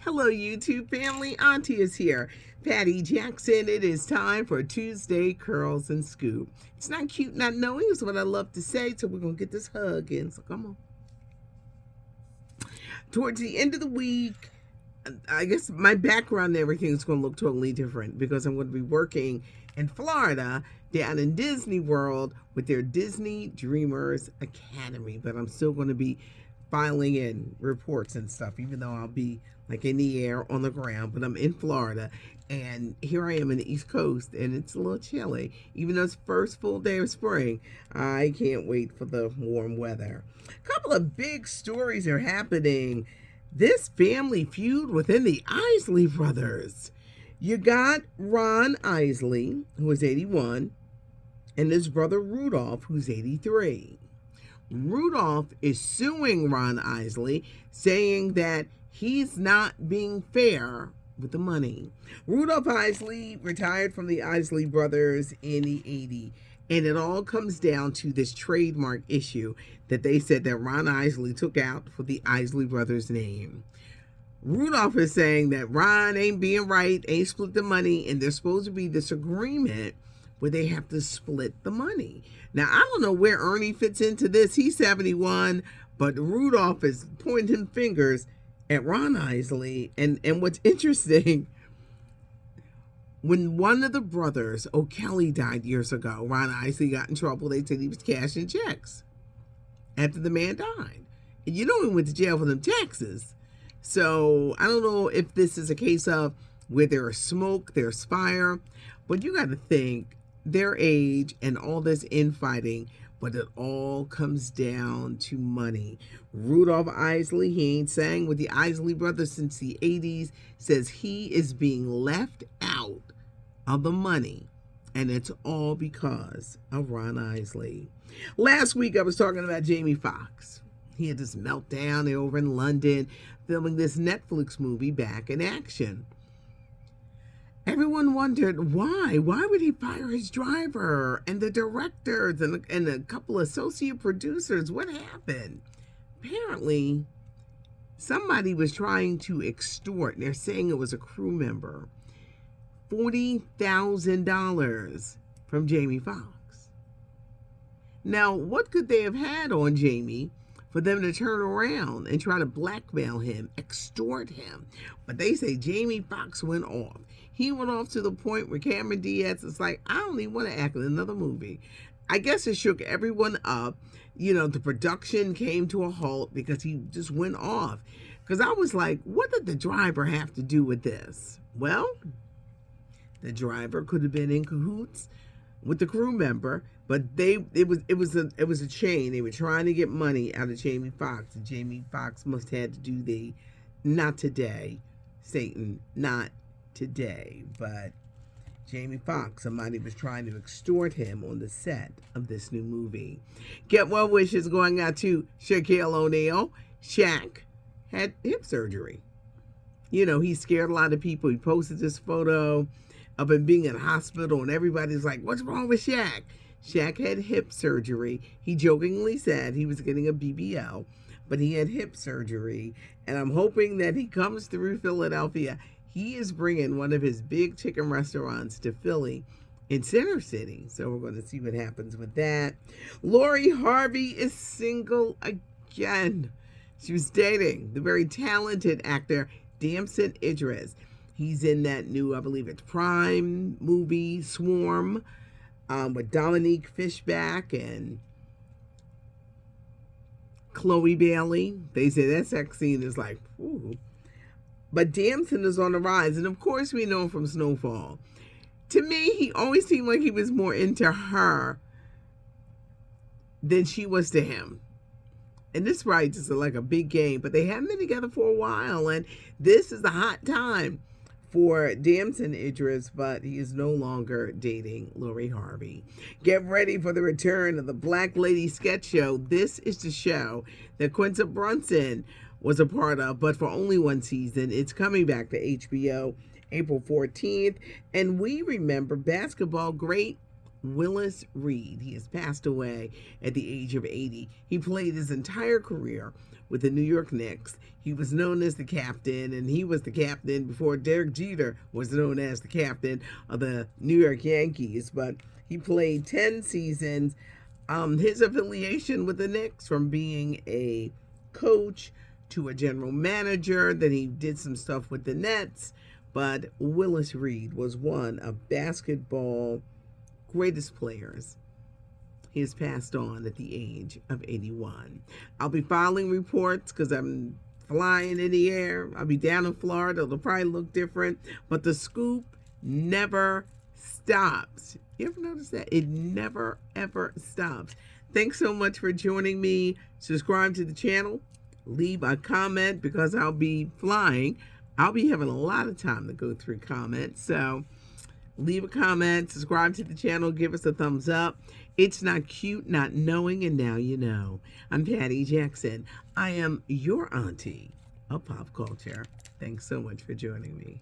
Hello, YouTube family. Auntie is here. Patty Jackson. It is time for Tuesday Curls and Scoop. It's not cute, not knowing is what I love to say, so we're going to get this hug in. So come on. Towards the end of the week, I guess my background and everything is going to look totally different because I'm going to be working in Florida down in Disney World with their Disney Dreamers Academy. But I'm still going to be filing in reports and stuff, even though I'll be like in the air on the ground. But I'm in Florida, and here I am in the East Coast, and it's a little chilly. Even though it's first full day of spring, I can't wait for the warm weather. A couple of big stories are happening. This family feud within the Isley Brothers. You got Ron Isley, who is 81, and his brother Rudolph, who's 83. Rudolph is suing Ron Isley, saying that he's not being fair with the money. Rudolph Isley retired from the Isley Brothers in the 80s, and it all comes down to this trademark issue that they said that Ron Isley took out for the Isley Brothers name. Rudolph is saying that Ron ain't being right, ain't split the money, and there's supposed to be this agreement where they have to split the money. Now, I don't know where Ernie fits into this. He's 71, but Rudolph is pointing fingers at Ron Isley. And what's interesting, when one of the brothers, O'Kelly, died years ago, Ron Isley got in trouble. They said he was cashing checks after the man died. And you know he went to jail for them taxes. So I don't know if this is a case of where there's smoke, there's fire. But you got to think, their age and all this infighting, but it all comes down to money. Rudolph Isley, he ain't sang with the Isley Brothers since the 80s, says he is being left out of the money, and it's all because of Ron Isley. Last week I was talking about Jamie Foxx. He had this meltdown over in London filming this Netflix movie, Back in Action. Everyone wondered why. Why would he fire his driver and the directors and a couple of associate producers? What happened? Apparently, somebody was trying to extort, and they're saying it was a crew member, $40,000 from Jamie Foxx. Now, what could they have had on Jamie for them to turn around and try to blackmail him, extort him? But they say Jamie Foxx went off. He went off to the point where Cameron Diaz is like, I don't even want to act in another movie. I guess it shook everyone up. You know, the production came to a halt because he just went off. Because I was like, what did the driver have to do with this? Well, the driver could have been in cahoots with the crew member, but it was a chain. They were trying to get money out of Jamie Foxx, and Jamie Foxx must have had to do the not today, Satan, not today. But Jamie Foxx, somebody was trying to extort him on the set of this new movie. Get well wishes going out to Shaquille O'Neal. Shaq had hip surgery. You know, he scared a lot of people. He posted this photo of him being in the hospital, and everybody's like, what's wrong with Shaq? Shaq had hip surgery. He jokingly said he was getting a BBL, but he had hip surgery, and I'm hoping that he comes through Philadelphia. He is bringing one of his big chicken restaurants to Philly in Center City, so we're going to see what happens with that. Lori Harvey is single again. She was dating the very talented actor Damson Idris. He's in that new, I believe it's Prime movie, Swarm, with Dominique Fishback and Chloe Bailey. They say that sex scene is like, ooh. But Damson is on the rise, and of course we know him from Snowfall. To me, he always seemed like he was more into her than she was to him. And this right is like a big game, but they haven't been together for a while, and this is the hot time for Damson Idris, but he is no longer dating Lori Harvey. Get ready for the return of the Black Lady Sketch Show. This is the show that Quinta Brunson was a part of, but for only one season. It's coming back to HBO April 14th, and we remember basketball great Willis Reed. He has passed away at the age of 80. He played his entire career with the New York Knicks. He was known as the captain, and he was the captain before Derek Jeter was known as the captain of the New York Yankees. But he played 10 seasons. His affiliation with the Knicks, from being a coach to a general manager, then he did some stuff with the Nets. But Willis Reed was one of basketball greatest players. He has passed on at the age of 81. I'll be filing reports because I'm flying in the air. I'll be down in Florida. It'll probably look different, but the scoop never stops. You ever notice that? It never, ever stops. Thanks so much for joining me. Subscribe to the channel. Leave a comment because I'll be flying. I'll be having a lot of time to go through comments. So leave a comment, subscribe to the channel, give us a thumbs up. It's not cute not knowing, and now you know. I'm Patty Jackson. I am your auntie of pop culture. Thanks so much for joining me.